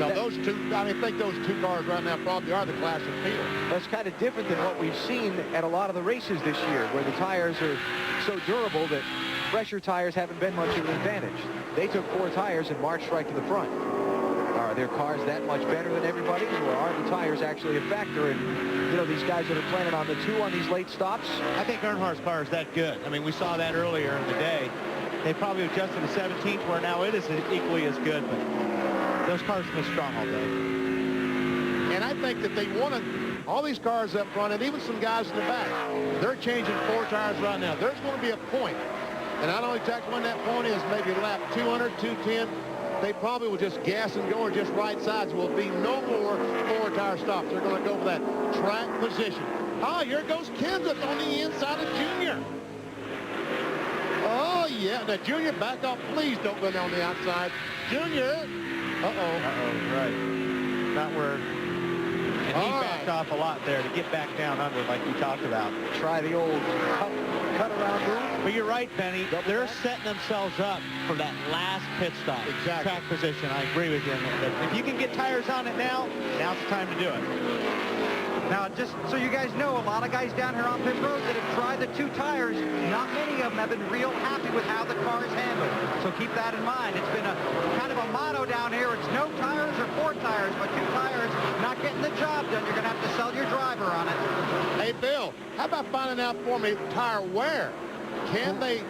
No, those two, I think those two cars right now probably are the class of field. That's kind of different than what we've seen at a lot of the races this year, where the tires are so durable that fresher tires haven't been much of an advantage. They took 4 tires and marched right to the front. Are their cars that much better than everybody, or are the tires actually a factor in, you know, these guys that are planning on the 2 on these late stops? I think Earnhardt's car is that good. I mean, we saw that earlier in the day. They probably adjusted the 17th, where now it is equally as good, but those cars have been strong all day. And I think that they wanted all these cars up front, and even some guys in the back. They're changing 4 tires right now. There's going to be a point, and I don't know exactly when that point is, maybe lap 200, 210. They probably will just gas and go, or just right sides. Will be no more 4-tire stops. They're going to go for that track position. Oh, here goes Kenseth on the inside of Junior. Oh, yeah. Now, Junior, back off. Please don't go down the outside. Junior. Uh-oh, right. Not where... And he backed off a lot there to get back down under, like we talked about. Try the old cut around move. But you're right, Benny. They're setting themselves up for that last pit stop. Exactly. Track position. I agree with you. If you can get tires on it now, now's the time to do it. Now, just so you guys know, a lot of guys down here on pit road that have tried the 2 tires, not many of them have been real happy with how the car is handled. So keep that in mind. It's been a kind of a motto down here. It's no tires or 4 tires, but 2 tires not getting the job done. You're going to have to sell your driver on it. Hey, Bill, how about finding out for me tire wear? Can they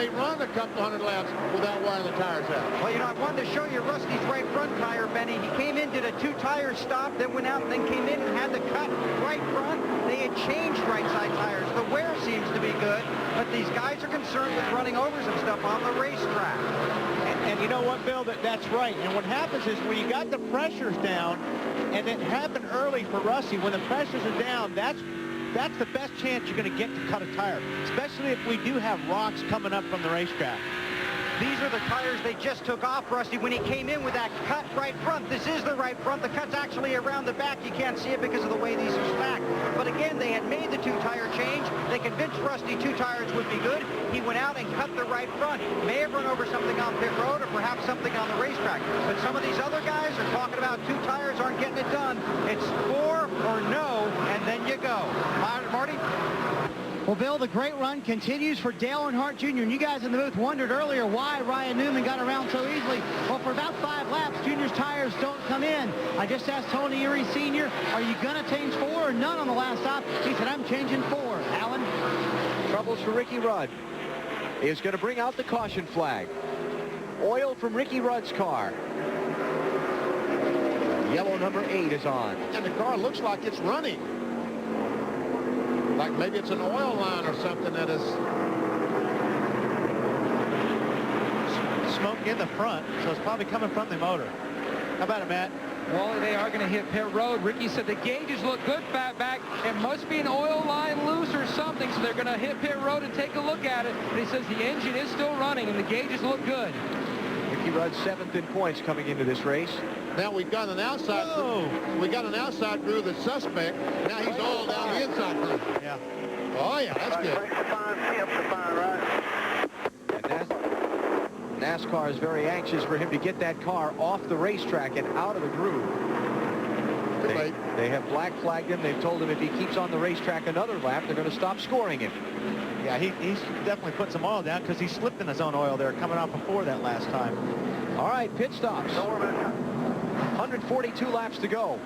run a couple hundred laps without wearing the tires out? Well, you know, I wanted to show you Rusty's right front tire, Benny. He came in, did a 2-tire stop, then went out, and then came in and had the cut right front. They had changed right side tires. The wear seems to be good, but these guys are concerned with running over some stuff on the racetrack. And you know what, Bill? That's right. And what happens is when you got the pressures down, and it happened early for Rusty, when the pressures are down, that's the best chance you're going to get to cut a tire, especially if we do have rocks coming up from the racetrack. These are the tires they just took off, Rusty, when he came in with that cut right front. This is the right front. The cut's actually around the back. You can't see it because of the way these are stacked. But again, they had made the 2-tire change. They convinced Rusty 2 tires would be good. He went out and cut the right front. May have run over something on pit road or perhaps something on the racetrack. But some of these other guys are talking about 2 tires aren't getting it done. It's 4 or no, and then you go. Marty? Well, Bill, the great run continues for Dale Earnhardt Jr. And you guys in the booth wondered earlier why Ryan Newman got around so easily. Well, for about 5 laps, Junior's tires don't come in. I just asked Tony Erie Sr., are you going to change 4 or none on the last stop? He said, I'm changing 4. Alan? Troubles for Ricky Rudd. Is going to bring out the caution flag. Oil from Ricky Rudd's car. Yellow number 8 is on. And the car looks like it's running. Like maybe it's an oil line or something that is... Smoke in the front, so it's probably coming from the motor. How about it, Matt? Well, they are going to hit pit road. Ricky said the gauges look good, Fatback. It must be an oil line loose or something, so they're going to hit pit road and take a look at it. And he says the engine is still running and the gauges look good. Ricky Rudd 7th in points coming into this race. Now we've got an outside. We got an outside groove that's suspect. Now he's all down the inside groove. Yeah. Oh yeah, that's good. And NASCAR is very anxious for him to get that car off the racetrack and out of the groove. They have black flagged him. They've told him if he keeps on the racetrack another lap, they're going to stop scoring him. Yeah, he's definitely put some oil down because he slipped in his own oil there coming out before that last time. All right, pit stops. 142 laps to go.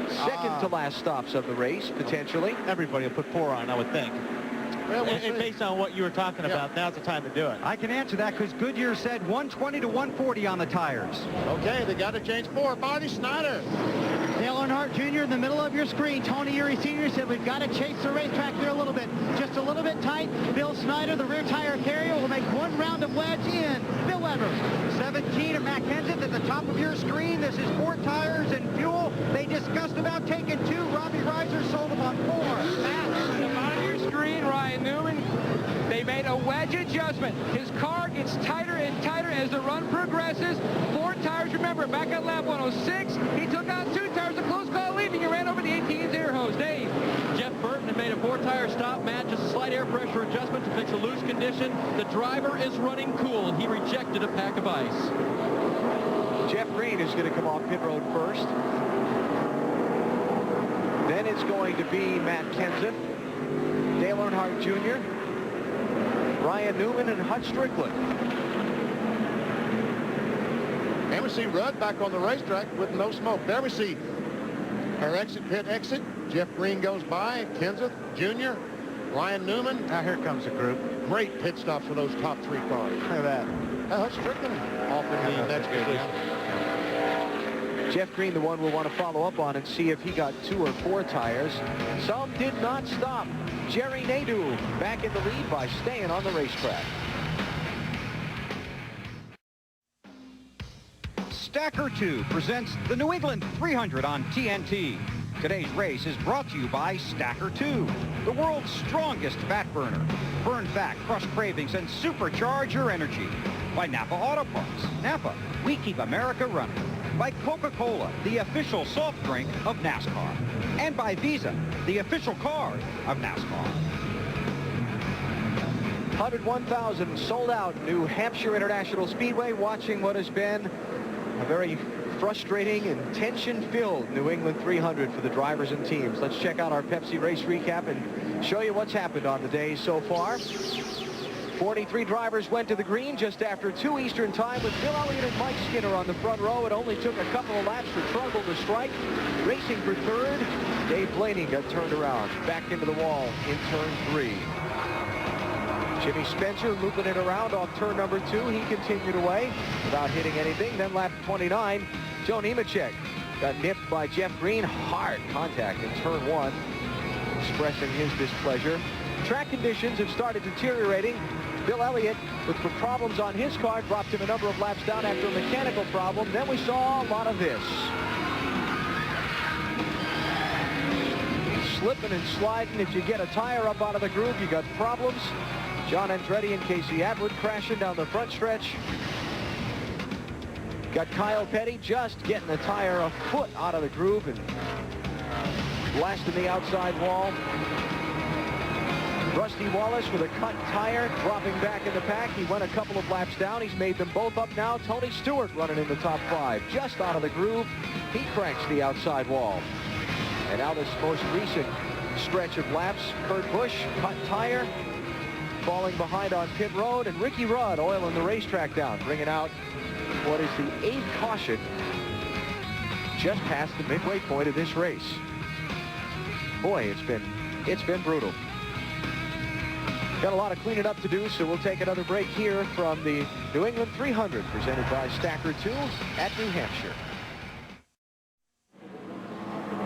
Second to last stops of the race, potentially. Everybody will put 4 on, I would think. Well, and based on what you were talking about, now's the time to do it. I can answer that because Goodyear said 120 to 140 on the tires. Okay, they got to change 4. Marty Snyder. Dale Earnhardt Jr. in the middle of your screen. Tony Erie Sr. said we've got to chase the racetrack there a little bit. Just a little bit tight. Bill Snyder, the rear tire carrier, will make 1 round of wedge in. Bill Weber. 17 of Matt Kenseth at the top of your screen. This is 4 tires and fuel. They discussed about taking 2. Robbie Reiser sold them on 4. Matt, at the bottom of your screen, Ryan Newman, they made a wedge adjustment. His car gets tighter and tighter as the run progresses. 4 tires, remember, back at lap 106, he took out 2 tires, a close call leaving. He ran over the 18's air hose. Dave. Jeff Burton had made a 4-tire stop, Matt, just a slight air pressure adjustment to fix a loose condition. The driver is running cool, and he rejected a pack of ice. Jeff Green Green is going to come off pit road first. Then it's going to be Matt Kenseth, Dale Earnhardt Jr., Ryan Newman, and Hut Strickland. And we see Rudd back on the racetrack with no smoke. There we see our pit exit. Jeff Green goes by, Kenseth Jr., Ryan Newman. Now here comes the group. Great pit stops for those top 3 cars. Look at that. Hut Strickland off in the next position. Jeff Green, the one we'll want to follow up on and see if he got 2 or 4 tires. Some did not stop. Jerry Nadeau back in the lead by staying on the racetrack. Stacker 2 presents the New England 300 on TNT. Today's race is brought to you by Stacker 2, the world's strongest fat burner. Burn fat, crush cravings, and supercharge your energy. By Napa Auto Parts. Napa, we keep America running. By Coca-Cola, the official soft drink of NASCAR. And by Visa, the official card of NASCAR. 101,000 sold out New Hampshire International Speedway, watching what has been a very frustrating and tension-filled New England 300 for the drivers and teams. Let's check out our Pepsi race recap and show you what's happened on the day so far. 43 drivers went to the green just after 2 Eastern time with Bill Elliott and Mike Skinner on the front row. It only took a couple of laps for Trumbull to strike. Racing for third, Dave Blaney got turned around, back into the wall in turn 3. Jimmy Spencer looping it around off turn number 2. He continued away without hitting anything. Then lap 29, Joe Nemechek got nipped by Jeff Green. Hard contact in turn 1, expressing his displeasure. Track conditions have started deteriorating. Bill Elliott, with problems on his car, dropped him a number of laps down after a mechanical problem. Then we saw a lot of this. Slipping and sliding. If you get a tire up out of the groove, you got problems. John Andretti and Casey Atwood crashing down the front stretch. Got Kyle Petty just getting the tire a foot out of the groove and blasting the outside wall. Rusty Wallace with a cut tire, dropping back in the pack. He went a couple of laps down. He's made them both up now. Tony Stewart running in the top 5, just out of the groove. He cranks the outside wall. And now this most recent stretch of laps, Kurt Busch, cut tire, falling behind on pit road, and Ricky Rudd oiling the racetrack down, bringing out what is the 8th caution just past the midway point of this race. Boy, it's been brutal. Got a lot of cleaning up to do, so we'll take another break here from the New England 300, presented by Stacker 2 at New Hampshire.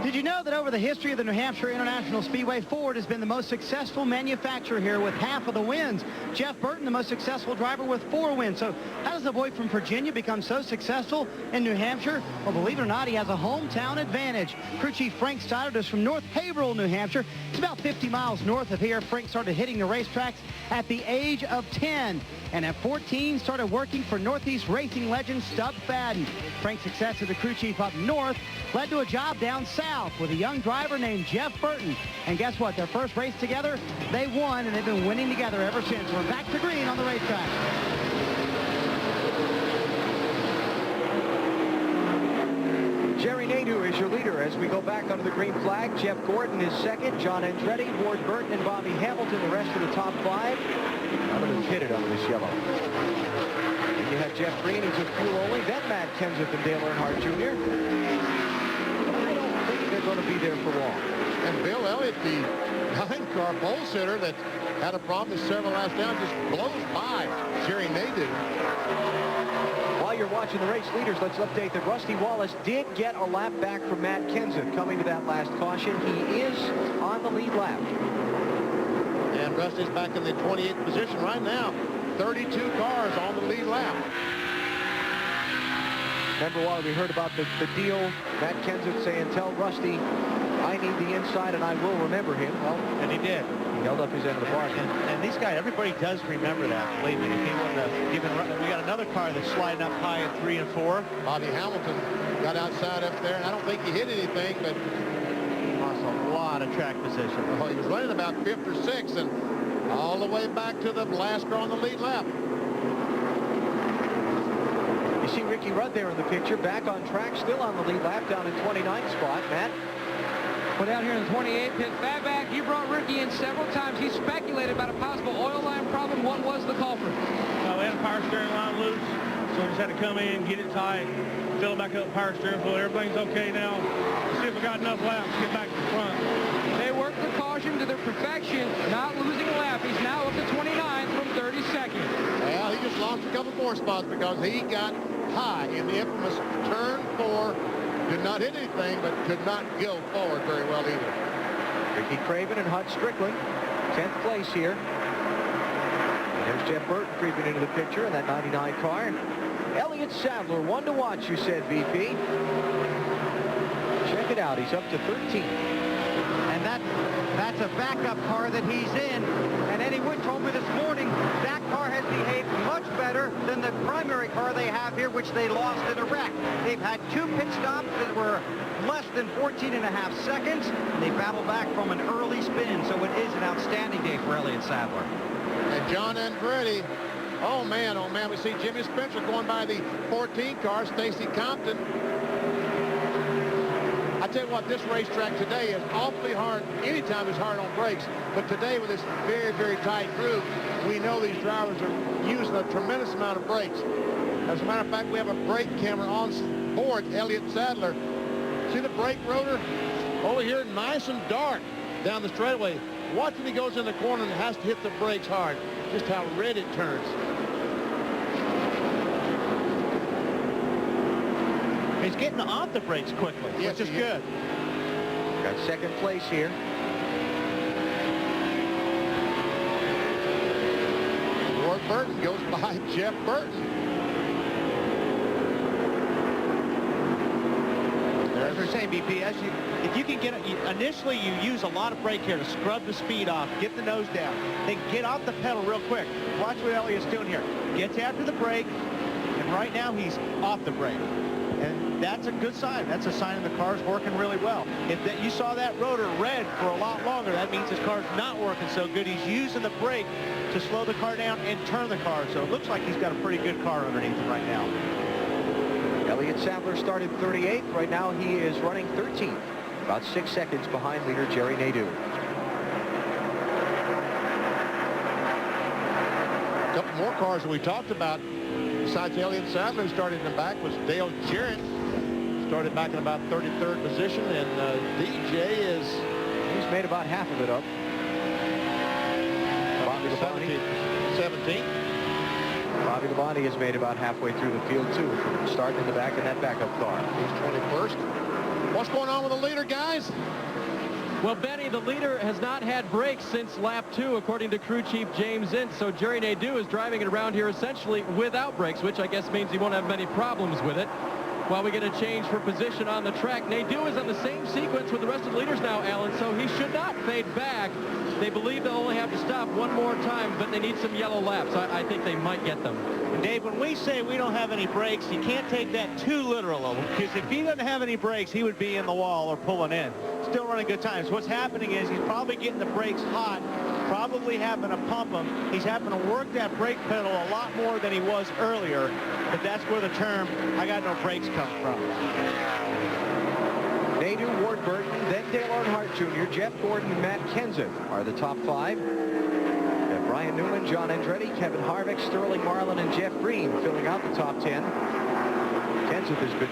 Did you know that over the history of the New Hampshire International Speedway, Ford has been the most successful manufacturer here with half of the wins? Jeff Burton, the most successful driver with 4 wins. So how does the boy from Virginia become so successful in New Hampshire? Well, believe it or not, he has a hometown advantage. Crew Chief Frank Stoddard is from North Haverhill, New Hampshire. It's about 50 miles north of here. Frank started hitting the racetracks at the age of 10. And at 14, started working for Northeast racing legend Stub Fadden. Frank's success as a crew chief up north led to a job down south with a young driver named Jeff Burton. And guess what? Their first race together, they won, and they've been winning together ever since. We're back to green on the racetrack. Jerry Nadeau is your leader as we go back under the green flag. Jeff Gordon is second. John Andretti, Ward Burton, and Bobby Hamilton, the rest of the top 5. None of them pitted under this yellow. And you have Jeff Green, who took fuel only. Then Matt Kenseth and Dale Earnhardt Jr. But I don't think they're going to be there for long. And Bill Elliott, the 9-car pole sitter that had a problem several laps down, just blows by Jerry Nadeau. While you're watching the race leaders, let's update that Rusty Wallace did get a lap back from Matt Kenseth coming to that last caution. He is on the lead lap. And Rusty's back in the 28th position right now. 32 cars on the lead lap. Remember while we heard about the deal, Matt Kenseth saying, tell Rusty, I need the inside and I will remember him. Well, And he did. he held up his end of the bargain. And these guys, everybody does remember that. Believe me, if he wouldn't have given, we got another car that's sliding up high in 3 and 4. Bobby Hamilton got outside up there, and I don't think he hit anything, but Lost a lot of track position. well, he was running about 5th or 6th, and all the way back to the last car on the lead lap. You see Ricky Rudd there in the picture, back on track, still on the lead lap, down in 29th spot. Matt? Well, down here in the 28th pit, Fatback, you brought Ricky in several times. He speculated about a possible oil line problem. What was the culprit? We had a power steering line loose, so we just had to come in, get it tight, fill it back up, power steering fluid. Everything's okay now. Let's see if we got enough laps to get back to the front. They worked the caution to their perfection, not losing a lap. He's now up to 29th from 32nd. Well, he just lost a couple more spots because he got high in the infamous turn 4. Did not hit anything, but could not go forward very well either. Ricky Craven and Hut Strickland, 10th place here. And there's Jeff Burton creeping into the picture in that 99 car. Elliott Sadler, one to watch, you said, VP. Check it out, he's up to 13th. And that's a backup car that he's in. And Eddie Wood told me this morning that car has behaved much better than the primary car they have here, which they lost in a wreck. They've had 2 pit stops that were less than 14.5 seconds. And they battled back from an early spin. So it is an outstanding day for Elliott Sadler. And John Andretti, oh man, we see Jimmy Spencer going by the 14 car, Stacy Compton. I tell you what, this racetrack today is awfully hard. Anytime it's hard on brakes, but today with this very, very tight groove, we know these drivers are using a tremendous amount of brakes. As a matter of fact, we have a brake camera on board Elliott Sadler. See the brake rotor over here, nice and dark down the straightaway. Watch when he goes in the corner and has to hit the brakes hard. Just how red it turns. He's getting off the brakes quickly, Yes, which is he good. Got 2nd place here. Ward Burton goes by Jeff Burton. As we're saying, BP, if you can get initially you use a lot of brake here to scrub the speed off, get the nose down, then get off the pedal real quick. Watch what Elliott's doing here. Gets after the brake, and right now he's off the brake. And that's a good sign. That's a sign the car's working really well. If you saw that rotor red for a lot longer, that means his car's not working so good. He's using the brake to slow the car down and turn the car. So it looks like he's got a pretty good car underneath him right now. Elliott Sadler started 38th. Right now he is running 13th. About 6 seconds behind leader Jerry Nadeau. A couple more cars that we talked about besides Elliott Sadler, who started in the back, was Dale Jarrett. Started back in about 33rd position, and DJ is... He's made about half of it up. Bobby Labonte. 17th. Bobby Labonte has made about halfway through the field, too, starting in the back in that backup car. He's 21st. What's going on with the leader, guys? Well, Benny, the leader has not had brakes since lap 2, according to crew chief James Ince. So Jerry Nadeau is driving it around here essentially without brakes, which I guess means he won't have many problems with it. While we get a change for position on the track, Nadeau is on the same sequence with the rest of the leaders now, Alan, so he should not fade back. They believe they'll only have to stop one more time, but they need some yellow laps. I think they might get them. And Dave, when we say we don't have any brakes, you can't take that too literal, because if he doesn't have any brakes, he would be in the wall or pulling in. Still running good times. What's happening is he's probably getting the brakes hot, probably having to pump them. He's having to work that brake pedal a lot more than he was earlier, but that's where the term, I got no brakes, comes from. Nadeau, Ward Burton, then Dale Earnhardt Jr., Jeff Gordon, and Matt Kenseth are the top 5. And Brian Newman, John Andretti, Kevin Harvick, Sterling Marlin, and Jeff Green filling out the top 10. Kenseth has been